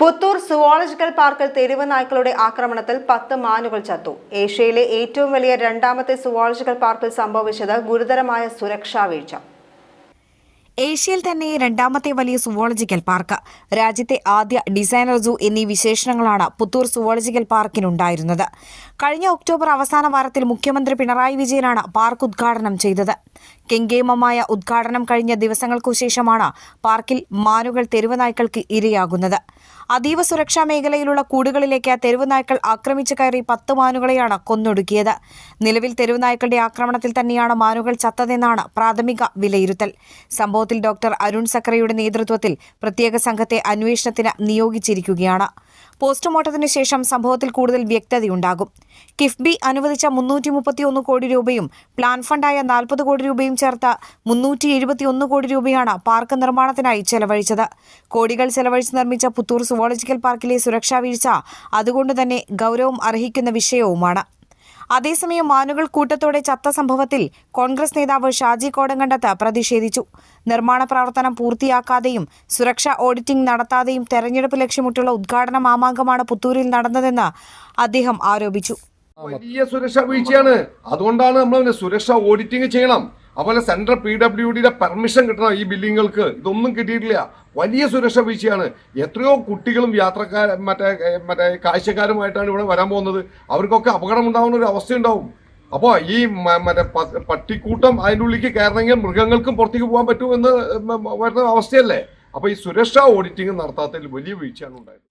Puthur zoological പാർക്കിൽ തെരുവ് നായ്ക്കളുടെ ആക്രമണത്തിൽ 10 മാനുകൾ ചത്തു. ഏഷ്യയിലെ ഏറ്റവും വലിയ രണ്ടാമത്തെ സുവോളജിക്കൽ പാർക്കിൽ സംഭവിച്ചത് ഗുരുതരമായ സുരക്ഷാ വീഴ്ച. ഏഷ്യയിൽ തന്നെ രണ്ടാമത്തെ വലിയ സുവോളജിക്കൽ പാർക്ക്, രാജ്യത്തെ ആദ്യ ഡിസൈനർ സൂ എന്നീ വിശേഷണങ്ങളാണ് പുത്തൂർ സുവോളജിക്കൽ പാർക്കിനുണ്ടായിരുന്നത്. കഴിഞ്ഞ ഒക്ടോബർ അവസാന വാരത്തിൽ മുഖ്യമന്ത്രി പിണറായി വിജയനാണ് പാർക്ക് ഉദ്ഘാടനം ചെയ്തത്. കെങ്കേമമായ ഉദ്ഘാടനം കഴിഞ്ഞ ദിവസങ്ങൾക്കു ശേഷമാണ് പാർക്കിൽ മാനുകൾ തെരുവുനായ്ക്കൾക്ക് ഇരയാകുന്നത്. അതീവ സുരക്ഷാ മേഖലയിലുള്ള കൂടുകളിലേക്ക് തെരുവുനായ്ക്കൾ ആക്രമിച്ചു കയറി 10 മാനുകളെയാണ് കൊന്നൊടുക്കിയത്. നിലവിൽ തെരുവുനായ്ക്കളുടെ ആക്രമണത്തിൽ തന്നെയാണ് മാനുകൾ ചത്തതെന്നാണ് പ്രാഥമിക വിലയിരുത്തൽ. സംഭവത്തിൽ ഡോക്ടർ അരുൺ സക്രയുടെ നേതൃത്വത്തിൽ പ്രത്യേക സംഘത്തെ അന്വേഷണത്തിന് നിയോഗിച്ചിരിക്കുകയാണ്. പോസ്റ്റ്മോർട്ടത്തിന് ശേഷം സംഭവത്തിൽ കൂടുതൽ വ്യക്തതയുണ്ടാകും. കിഫ്ബി അനുവദിച്ച 331 കോടി രൂപയും പ്ലാൻ ഫണ്ടായ 40 കോടി രൂപയും ചേർത്ത് 371 കോടി രൂപയാണ് പാർക്ക് നിർമ്മാണത്തിനായി ചെലവഴിച്ചത്. കോടികൾ ചെലവഴിച്ച് നിർമ്മിച്ച പുത്തൂർ സുവോളജിക്കൽ പാർക്കിലെ സുരക്ഷാ വീഴ്ച അതുകൊണ്ട് തന്നെ ഗൗരവം അർഹിക്കുന്ന വിഷയവുമാണ്. അതേസമയം മാനുകൾ കൂട്ടത്തോടെ ചത്ത സംഭവത്തിൽ കോൺഗ്രസ് നേതാവ് ഷാജി കോടങ്കണ്ടത്ത് പ്രതിഷേധിച്ചു. നിർമ്മാണ പ്രവർത്തനം പൂർത്തിയാക്കാതെയും സുരക്ഷാ ഓഡിറ്റിംഗ് നടത്താതെയും തെരഞ്ഞെടുപ്പ് ലക്ഷ്യമിട്ടുള്ള ഉദ്ഘാടന മാമാങ്കമാണ് പുത്തൂരിൽ നടന്നതെന്ന് അദ്ദേഹം ആരോപിച്ചു. വലിയ സുരക്ഷാ വീഴ്ചയാണ്. അതുകൊണ്ടാണ് നമ്മൾ സുരക്ഷാ ഓഡിറ്റിംഗ് ചെയ്യണം. അതുപോലെ സെൻട്രൽ PWDയുടെ പെർമിഷൻ കിട്ടണം. ഈ ബിൽഡിങ്ങുകൾക്ക് ഇതൊന്നും കിട്ടിയിട്ടില്ല. വലിയ സുരക്ഷാ വീഴ്ചയാണ്. എത്രയോ കുട്ടികളും മറ്റേ കാഴ്ചക്കാരുമായിട്ടാണ് ഇവിടെ വരാൻ പോകുന്നത്. അവർക്കൊക്കെ അപകടം ഉണ്ടാവുന്ന ഒരു അവസ്ഥയുണ്ടാവും. അപ്പോൾ ഈ പട്ടിക്കൂട്ടം അതിൻ്റെ ഉള്ളിലേക്ക് കയറണമെങ്കിൽ മൃഗങ്ങൾക്കും പുറത്തേക്ക് പോകാൻ പറ്റുമെന്ന് വരുന്ന അവസ്ഥയല്ലേ. അപ്പോൾ ഈ സുരക്ഷാ ഓഡിറ്റിംഗ് നടത്താത്തതിൽ വലിയ വീഴ്ചയാണ് ഉണ്ടായത്.